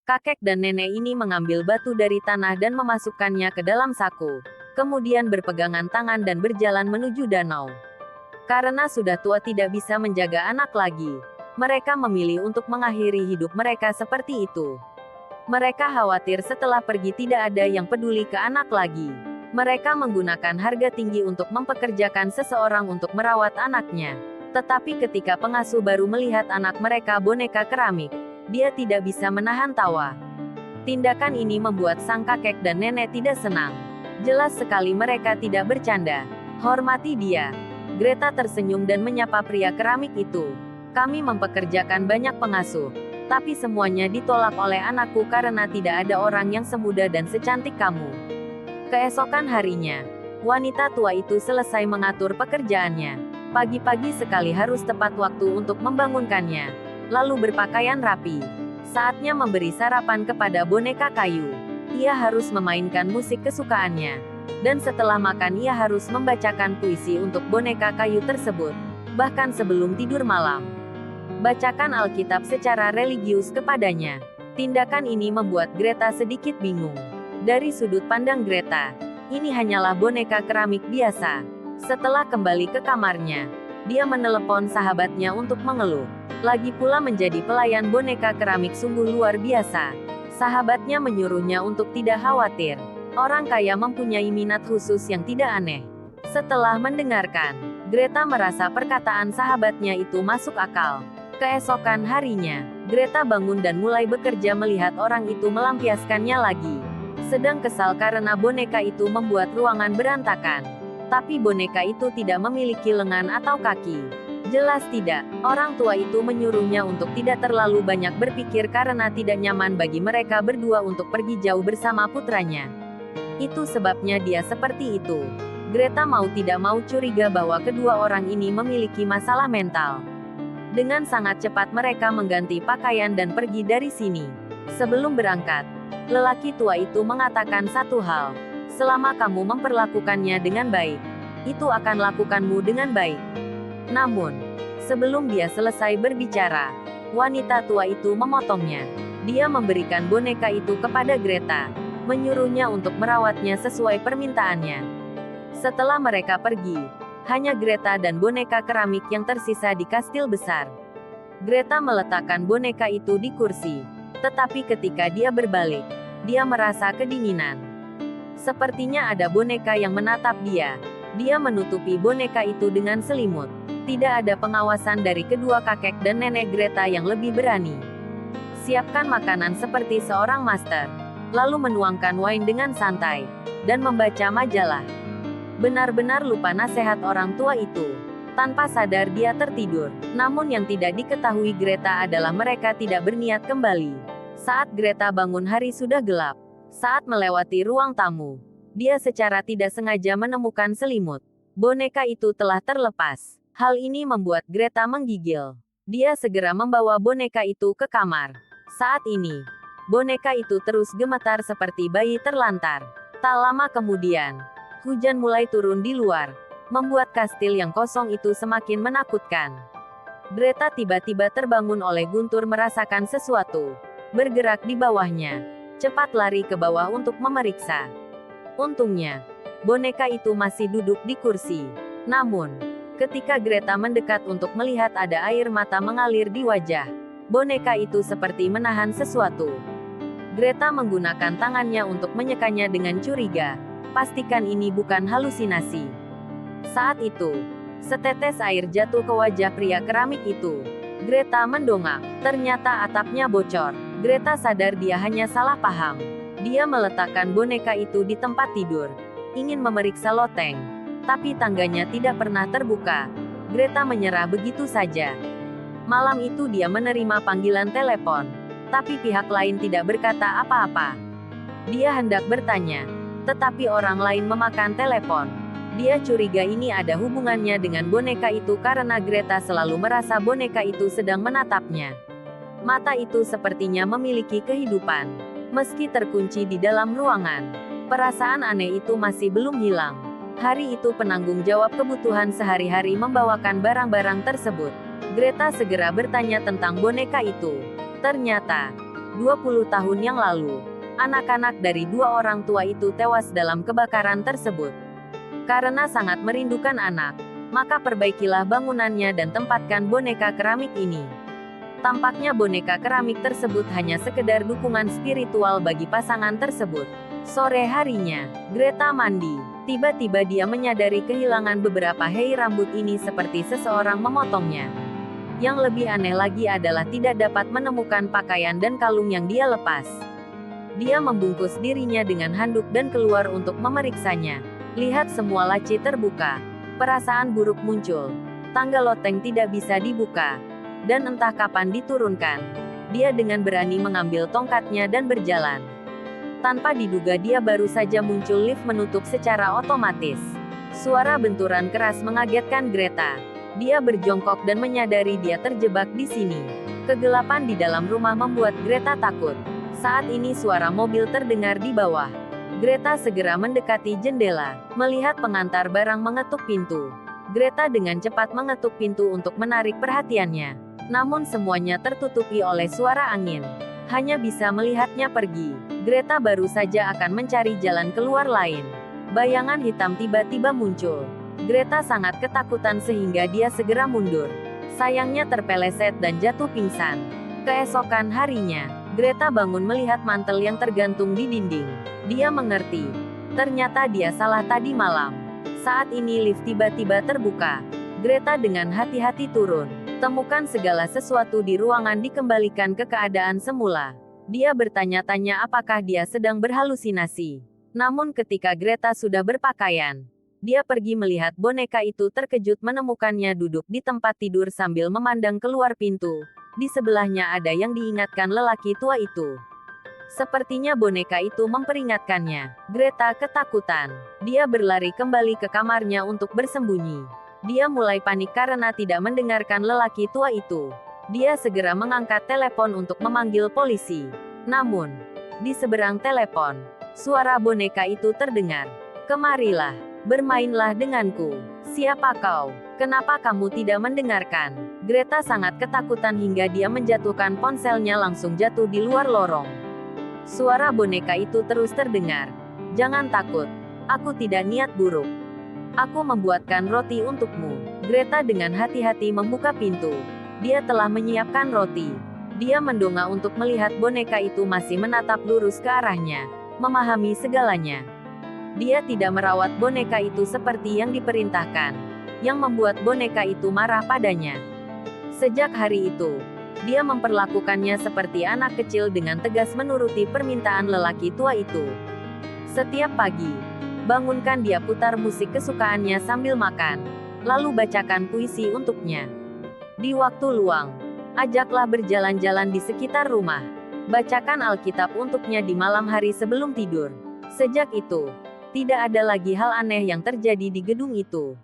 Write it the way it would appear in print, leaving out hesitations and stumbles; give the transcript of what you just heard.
Kakek dan nenek ini mengambil batu dari tanah dan memasukkannya ke dalam saku. Kemudian berpegangan tangan dan berjalan menuju danau. Karena sudah tua tidak bisa menjaga anak lagi, mereka memilih untuk mengakhiri hidup mereka seperti itu. Mereka khawatir setelah pergi tidak ada yang peduli ke anak lagi. Mereka menggunakan harga tinggi untuk mempekerjakan seseorang untuk merawat anaknya. Tetapi ketika pengasuh baru melihat anak mereka boneka keramik, dia tidak bisa menahan tawa. Tindakan ini membuat sang kakek dan nenek tidak senang. Jelas sekali mereka tidak bercanda. Hormati dia. Greta tersenyum dan menyapa pria keramik itu. Kami mempekerjakan banyak pengasuh, tapi semuanya ditolak oleh anakku karena tidak ada orang yang semuda dan secantik kamu. Keesokan harinya, wanita tua itu selesai mengatur pekerjaannya. Pagi-pagi sekali harus tepat waktu untuk membangunkannya. Lalu berpakaian rapi. Saatnya memberi sarapan kepada boneka kayu. Ia harus memainkan musik kesukaannya. Dan setelah makan ia harus membacakan puisi untuk boneka kayu tersebut. Bahkan sebelum tidur malam. Bacakan Alkitab secara religius kepadanya. Tindakan ini membuat Greta sedikit bingung. Dari sudut pandang Greta, ini hanyalah boneka keramik biasa. Setelah kembali ke kamarnya, dia menelepon sahabatnya untuk mengeluh. Lagi pula menjadi pelayan boneka keramik sungguh luar biasa. Sahabatnya menyuruhnya untuk tidak khawatir. Orang kaya mempunyai minat khusus yang tidak aneh. Setelah mendengarkan, Greta merasa perkataan sahabatnya itu masuk akal. Keesokan harinya, Greta bangun dan mulai bekerja melihat orang itu melampiaskannya lagi. Sedang kesal karena boneka itu membuat ruangan berantakan. Tapi boneka itu tidak memiliki lengan atau kaki. Jelas tidak, orang tua itu menyuruhnya untuk tidak terlalu banyak berpikir karena tidak nyaman bagi mereka berdua untuk pergi jauh bersama putranya. Itu sebabnya dia seperti itu. Greta mau tidak mau curiga bahwa kedua orang ini memiliki masalah mental. Dengan sangat cepat mereka mengganti pakaian dan pergi dari sini. Sebelum berangkat, lelaki tua itu mengatakan satu hal. Selama kamu memperlakukannya dengan baik, itu akan lakukanmu dengan baik. Namun, sebelum dia selesai berbicara, wanita tua itu memotongnya. Dia memberikan boneka itu kepada Greta, menyuruhnya untuk merawatnya sesuai permintaannya. Setelah mereka pergi, hanya Greta dan boneka keramik yang tersisa di kastil besar. Greta meletakkan boneka itu di kursi, tetapi ketika dia berbalik, dia merasa kedinginan. Sepertinya ada boneka yang menatap dia. Dia menutupi boneka itu dengan selimut. Tidak ada pengawasan dari kedua kakek dan nenek Greta yang lebih berani. Siapkan makanan seperti seorang master, lalu menuangkan wine dengan santai, dan membaca majalah. Benar-benar lupa nasihat orang tua itu. Tanpa sadar dia tertidur. Namun yang tidak diketahui Greta adalah mereka tidak berniat kembali. Saat Greta bangun hari sudah gelap. Saat melewati ruang tamu, dia secara tidak sengaja menemukan selimut. Boneka itu telah terlepas. Hal ini membuat Greta menggigil. Dia segera membawa boneka itu ke kamar. Saat ini, boneka itu terus gemetar seperti bayi terlantar. Tak lama kemudian, hujan mulai turun di luar, membuat kastil yang kosong itu semakin menakutkan. Greta tiba-tiba terbangun oleh guntur merasakan sesuatu bergerak di bawahnya. Cepat lari ke bawah untuk memeriksa. Untungnya, boneka itu masih duduk di kursi. Namun, ketika Greta mendekat untuk melihat ada air mata mengalir di wajah, boneka itu seperti menahan sesuatu. Greta menggunakan tangannya untuk menyekanya dengan curiga. Pastikan ini bukan halusinasi. Saat itu, setetes air jatuh ke wajah pria keramik itu. Greta mendongak. Ternyata atapnya bocor. Greta sadar dia hanya salah paham. Dia meletakkan boneka itu di tempat tidur, ingin memeriksa loteng. Tapi tangganya tidak pernah terbuka. Greta menyerah begitu saja. Malam itu dia menerima panggilan telepon. Tapi pihak lain tidak berkata apa-apa. Dia hendak bertanya, tetapi orang lain memakan telepon. Dia curiga ini ada hubungannya dengan boneka itu karena Greta selalu merasa boneka itu sedang menatapnya. Mata itu sepertinya memiliki kehidupan. Meski terkunci di dalam ruangan, perasaan aneh itu masih belum hilang. Hari itu penanggung jawab kebutuhan sehari-hari membawakan barang-barang tersebut. Greta segera bertanya tentang boneka itu. Ternyata, 20 tahun yang lalu, anak-anak dari dua orang tua itu tewas dalam kebakaran tersebut. Karena sangat merindukan anak, maka perbaikilah bangunannya dan tempatkan boneka keramik ini. Tampaknya boneka keramik tersebut hanya sekedar dukungan spiritual bagi pasangan tersebut. Sore harinya, Greta mandi. Tiba-tiba dia menyadari kehilangan beberapa helai rambut ini seperti seseorang memotongnya. Yang lebih aneh lagi adalah tidak dapat menemukan pakaian dan kalung yang dia lepas. Dia membungkus dirinya dengan handuk dan keluar untuk memeriksanya. Lihat semua laci terbuka. Perasaan buruk muncul. Tangga loteng tidak bisa dibuka. Dan entah kapan diturunkan. Dia dengan berani mengambil tongkatnya dan berjalan. Tanpa diduga dia baru saja muncul lift menutup secara otomatis. Suara benturan keras mengagetkan Greta. Dia berjongkok dan menyadari dia terjebak di sini. Kegelapan di dalam rumah membuat Greta takut. Saat ini suara mobil terdengar di bawah. Greta segera mendekati jendela, melihat pengantar barang mengetuk pintu. Greta dengan cepat mengetuk pintu untuk menarik perhatiannya. Namun semuanya tertutupi oleh suara angin. Hanya bisa melihatnya pergi. Greta baru saja akan mencari jalan keluar lain. Bayangan hitam tiba-tiba muncul. Greta sangat ketakutan sehingga dia segera mundur. Sayangnya terpeleset dan jatuh pingsan. Keesokan harinya, Greta bangun melihat mantel yang tergantung di dinding. Dia mengerti. Ternyata dia salah tadi malam. Saat ini lift tiba-tiba terbuka. Greta dengan hati-hati turun. Temukan segala sesuatu di ruangan dikembalikan ke keadaan semula. Dia bertanya-tanya apakah dia sedang berhalusinasi. Namun ketika Greta sudah berpakaian, dia pergi melihat boneka itu terkejut menemukannya duduk di tempat tidur sambil memandang keluar pintu. Di sebelahnya ada yang diingatkan lelaki tua itu. Sepertinya boneka itu memperingatkannya. Greta ketakutan. Dia berlari kembali ke kamarnya untuk bersembunyi. Dia mulai panik karena tidak mendengarkan lelaki tua itu. Dia segera mengangkat telepon untuk memanggil polisi. Namun, di seberang telepon, suara boneka itu terdengar. Kemarilah, bermainlah denganku. Siapa kau? Kenapa kamu tidak mendengarkan? Greta sangat ketakutan hingga dia menjatuhkan ponselnya langsung jatuh di luar lorong. Suara boneka itu terus terdengar. Jangan takut. Aku tidak niat buruk. Aku membuatkan roti untukmu. Greta dengan hati-hati membuka pintu. Dia telah menyiapkan roti. Dia mendongak untuk melihat boneka itu masih menatap lurus ke arahnya. Memahami segalanya. Dia tidak merawat boneka itu seperti yang diperintahkan. Yang membuat boneka itu marah padanya. Sejak hari itu, dia memperlakukannya seperti anak kecil dengan tegas menuruti permintaan lelaki tua itu. Setiap pagi, bangunkan dia putar musik kesukaannya sambil makan, lalu bacakan puisi untuknya. Di waktu luang, ajaklah berjalan-jalan di sekitar rumah. Bacakan Alkitab untuknya di malam hari sebelum tidur. Sejak itu, tidak ada lagi hal aneh yang terjadi di gedung itu.